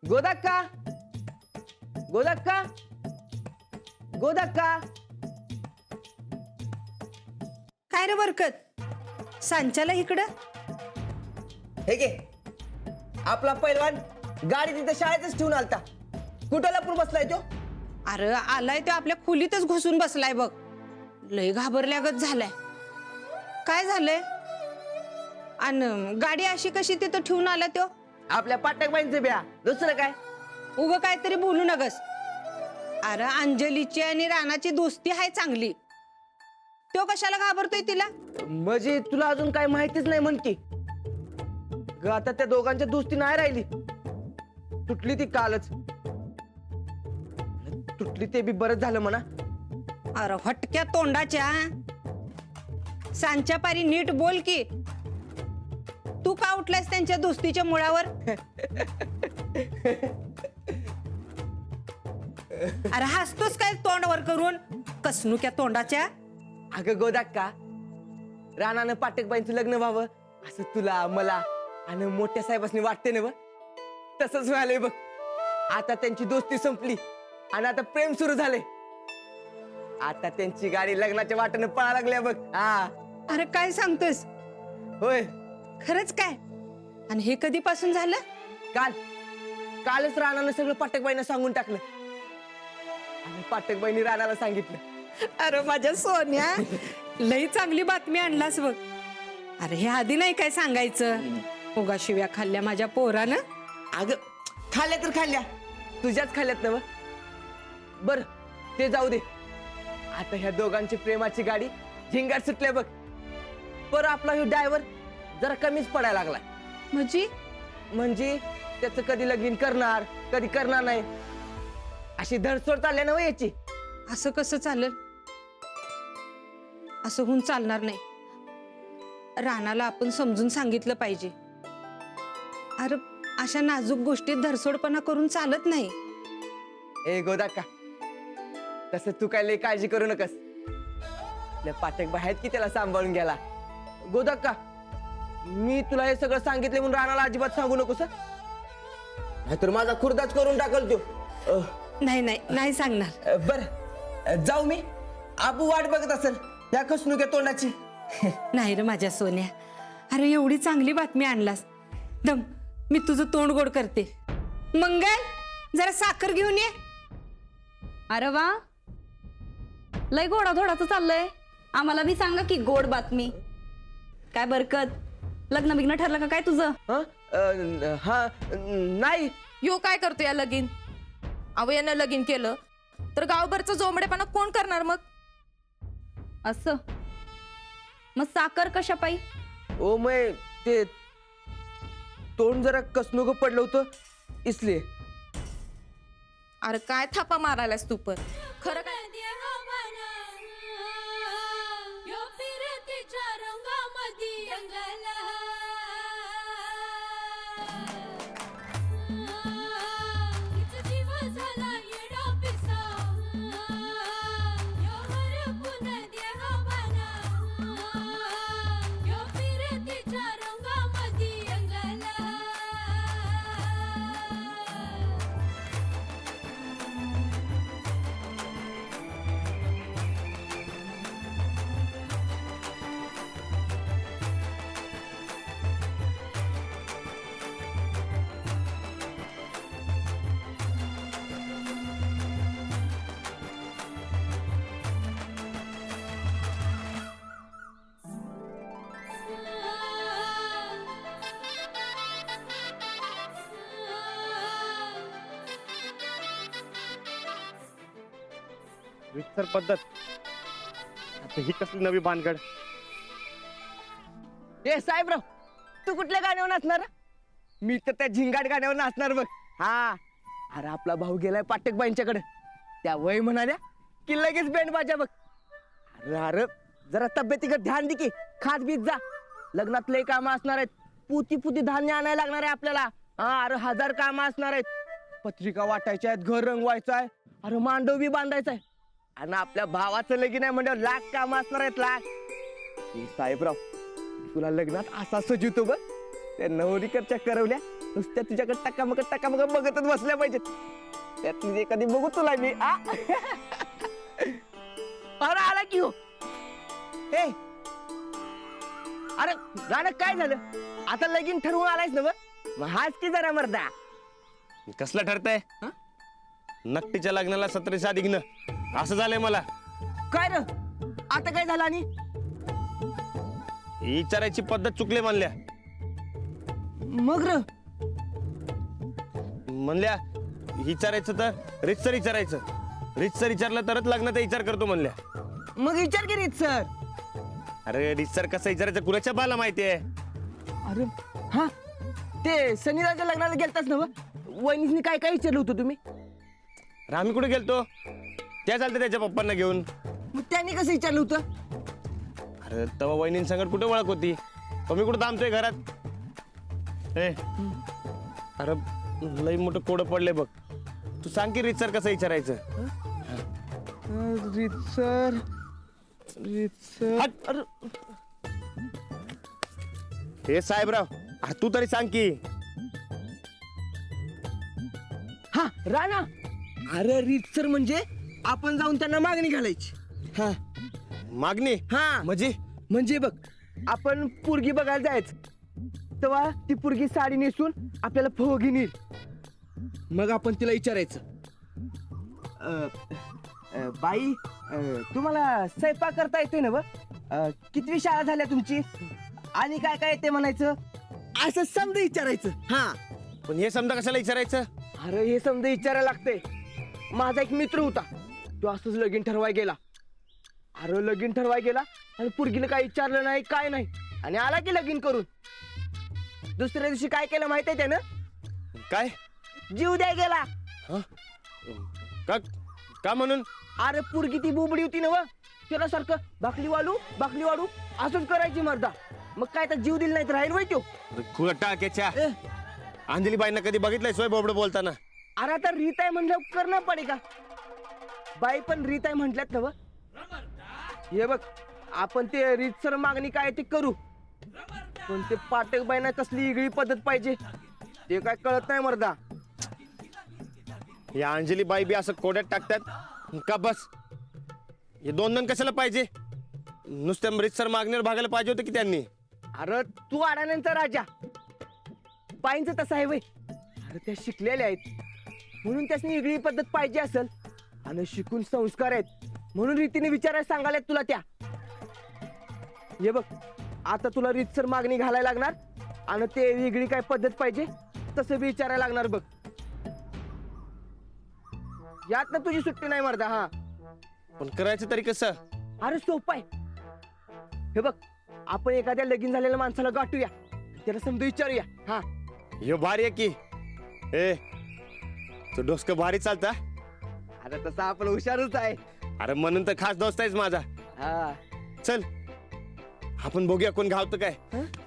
गोदक्का गोदक्का गोदक्का. काय रे बरकत, सांच्याला इकडं? हे घे, आपला पैलवान गाडी तिथं शाळेतच ठेवून आलता. कुठं लपून बसलाय तो? अरे आलाय तो आपल्या खोलीतच घुसून बसलाय बघ. लय घाबरल्यागत झालाय. काय झालंय? आणि गाडी अशी कशी तिथं ठेवून आला तो? आपल्या पाटकबाईंचं ब्या, दुसरं काय? उगं काहीतरी बोलू नगस. अरे अंजलीची आणि राणाची दोस्ती आहे चांगली. तो कशाला घाबरतोय तिला? म्हणजे तुला अजून काय माहितीच नाही म्हण की. आता त्या दोघांच्या दोस्ती नाही राहिली, तुटली ती कालच. तुटली ते बी बरंच झालं म्हणा. अरे हटक्या तोंडाच्या, सांच्या पारी नीट बोल की. तू का उठलायस त्यांच्या दोस्तीच्या मुळावर? अरे हसतोस काय तोंडवर करून, कसनुक्या तोंडाच्या? अगं गोदाक्का, राणानं पाटकबाईंचं लग्न व्हावं असं तुला मला आणि मोठ्या साहेबांनी वाटते ना बघ. तसंच व्हायलंय बघ. आता त्यांची दोस्ती संपली आणि आता प्रेम सुरू झाले. आता त्यांची गाडी लग्नाच्या वाटेनं पळा लागल्या बघ. हा. अरे काय सांगतोस? होय, खरंच काय? आणि हे कधीपासून झालं? कालच राणानं सगळं पाटकबाईंना सांगून टाकलं आणि पाटकबाईंनी राणाला सांगितलं. अरे माझ्या सोन्या, लई चांगली बातमी आणलास बघ. अरे हे आधी नाही काय सांगायचं? उगा शिव्या खाल्ल्या माझ्या पोरानं. अगं खाल्ल्या तर खाल्ल्या, तुझ्याच खाल्ल्यात ना. बर ते जाऊ दे. आता ह्या दोघांची प्रेमाची गाडी झिंगाट सुटल्या बघ. पर आपला ह्यो ड्रायव्हर जरा कमीच पडायला लागलाय. म्हणजे त्याचं कधी लगीन करणार, कधी करणार नाही, अशी धडसोड चालल्या ना याची. असं कसं चालेल? असं होऊन चालणार नाही. राणाला आपण समजून सांगितलं पाहिजे. अरे अशा नाजूक गोष्टीत धरसोडपणा करून चालत नाही. ए गोदाक्का, तसं तू काय लय काळजी करू नकस. आपल्या पाटकबाई आहेत की त्याला सांभाळून घ्यायला. गोदाक्का, मी तुला हे सगळं सांगितले म्हणून राणाला अजिबात सांगू नकोस. नाहीतर माझा खुर्दाच करून टाकल तो. नाही सांगणार. बर जाऊ मी. आबू वाट बघत असेल या कसनुक्या तोंडाची. नाही रे माझ्या सोन्या. अरे एवढी चांगली बातमी आणलास. दम, मी तुझं तोंड गोड करते. मंगल, जरा साखर घेऊन ये. अरे वा, लय गोडाधोडाचं चाललंय. आम्हाला बी सांगा की गोड बातमी. काय बरकत, लग्न बिग्न ठरलं का काय तुझं? हा नाही. यो काय करतो या लगीन? अहो यानं लगीन केलं तर गावभरचं जोमडेपणा कोण करणार मग? असं मग साखर कशा पायी? ओ मै ते तोंड जरा कसनुक पडलं होतं इसलिए. अरे काय थापा मारायलास तू पण? खरं काय? रितसर पद्धत. आता ही कसली नवी भानगड? ए साहेबराव, तू कुठल्या गाण्यावर नाचणार? मी तर त्या झिंगाट गाण्यावर नाचणार बघ. हा. अरे आपला भाऊ गेलाय पाटकबाईंच्याकडे. त्या वय म्हणाल्या की लगेच बँड बाजा बघ. अरे जरा तब्येतीकडे ध्यान दे की. खात बीत जा. लग्नात लय कामं असणार आहेत. पुती धान्य आणायला लागणार आहे आपल्याला. हा. अरे 1000 कामं असणार आहेत. पत्रिका वाटायच्या आहेत, घर रंगवायचं आहे, अरे मांडव बी बांधायचा आहे. आणि आपल्या भावाचं लगीन आहे म्हणजे लाख कामं असणार आहेत, लाख. साहेबराव, तुला लग्नात असा सजवतो बघ त्या नवरीकडच्या करवल्या नुसत्या तुझ्याकडे टकामक बघतच बसल्या पाहिजेत. त्यातली एखादी बघू तुला मी आ? अरे आला की हो. ए अरे राणा काय झालं? आता लगीन ठरवून आलायस ना? मग हाच की जरा मर्दा. कसलं ठरतंय नक्कीच्या लग्नाला 17 शादीग्न असं झालंय मला. काय र आता काय झालं? आणि विचारायची पद्धत चुकले म्हणल्या. मग र म्हणल्या विचारायचं तर रितसर विचारायचं, रितसर विचारलं तरच लग्नाचा विचार करतो म्हणल्या. मग विचार करीत सर. अरे रितसर कसं विचारायचं कुणाच्या बाला माहितीये. अरे हा ते सनीराच्या लग्नाला गेलतास ना? वहिनीसनी काय काय विचारलं होतं तुम्ही? अरे आम्ही कुठे गेलतो? त्या चालते त्याच्या पप्पांना घेऊन. मग त्यांनी कसं विचारलं होतं? अरे तेव्हा वहिनींसंगत कुठे ओळख होती? मी कुठं थांबतोय घरात. ए अरे लई मोठं कोडं पडलंय बघ. तू सांग की रितसर कसं विचारायचं. रितसर हट. हे साहेबराव तू तरी सांग की. हा राणा. अरे रितसर म्हणजे आपण जाऊन त्यांना मागणी घालायची. हा मागणी हा म्हणजे बघ आपण पोरगी बघायला जायचं तेव्हा ती पोरगी साडी नेसून आपल्याला फोगी नेईल. मग आपण तिला विचारायचं बाई तुम्हाला स्वयंपाक करता येतोय ना? कितवी शाळा झाल्या तुमची आणि काय काय येते म्हणायचं. असं समजा विचारायचं. हा पण हे समजा कशाला विचारायचं? अरे हे समजा विचारायला लागतंय. माझा एक मित्र होता तो असंच लगीन ठरवाय गेला. अरे लगीन ठरवाय गेला आणि पोरगीला काय विचारलं नाही काय नाही आणि आला की लगीन करून. दुसऱ्या दिवशी काय केलं माहित आहे त्यानं? काय जीव द्या गेला. का का म्हणून? अरे पोरगी ती बुबडी होती ना? त्याला सारखं बाकली वाढू असंच करायची मर्दा. मग काय तर जीव दिला नाही तर राहील वय तो. टाक्याच्या अंजलीबाईंना कधी बघितलंय सोय बोबडं बोलताना? अरे आता रीत आहे म्हणलं करणं पडे का? बाई पण रीत आहे म्हटल्यात ना? हे बघ आपण ते रीतसर मागणी काय ते करू पण ते पाटक बाईना कसली वेगळी पद्धत पाहिजे ते काय कळत नाही मर्दा. या अंजलीबाई बी असं कोड्यात टाकतात का? बस हे दोन कशाला पाहिजे? नुसत्या रितसर मागणीवर भागायला पाहिजे होतं की त्यांनी. अरे तू अडाण्यांचा राजा. बाईंचं तसं आहे वय. अरे त्या शिकलेल्या आहेत म्हणून त्यासनी वेगळी पद्धत पाहिजे असेल आणि शिकून संस्कार आहेत म्हणून रीतीने विचारायला सांगायला तुला त्या. हे बघ आता तुला रीतसर मागणी घालायला लागणार आणि ते वेगळी काय पद्धत पाहिजे तसं बी विचारायला लागणार बघ. यात ना तुझी सुट्टी नाही मर्दा. हा पण करायचं तरी कसं? अरे सोपं आहे. हे बघ आपण एखाद्या लगीन झालेल्या माणसाला गाठूया त्याला समजा विचारूया. हा हे भारी आहे की. ए तू डोसकं भारी चालता. अरे तसा आपण हुशारच आहे. अरे म्हणून तर खास दोस्त आहेस माझा. हा चल आपण बघूया कोण घावतं काय.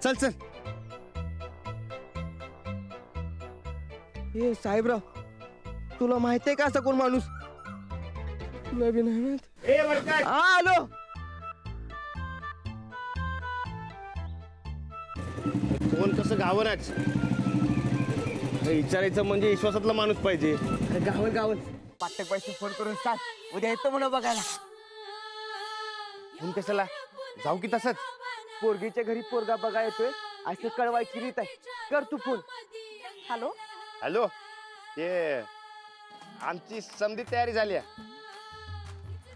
चल चल. हे साहेबराव तुला माहित आहे का असा कोण माणूस? नवीन आहे माहित. हा आलो. कोण कसं घावनाच विचारायचं म्हणजे विश्वासातला माणूस पाहिजे. अरे गावन पाटक पैसे फोन करून सांग उद्या येतो म्हणून बघायला. कोण कशाला जाऊ की तसंच? पोरगीच्या घरी पोरगा बघा येतोय असं कळवायची रीत आहे. कर तू फोन. हॅलो हॅलो ते आमची समधी तयारी झाली आहे.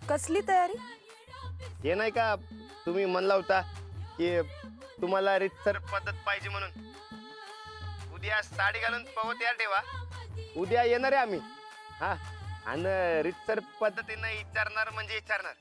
कसली तयारी? हे नाही का तुम्ही म्हणला होता की तुम्हाला रितसर पद्धत पाहिजे म्हणून. उद्या साडी घालून पवत या ठेवा. उद्या येणार आहे आम्ही. हा आणि रितसर पद्धतीनं विचारणार म्हणजे विचारणार.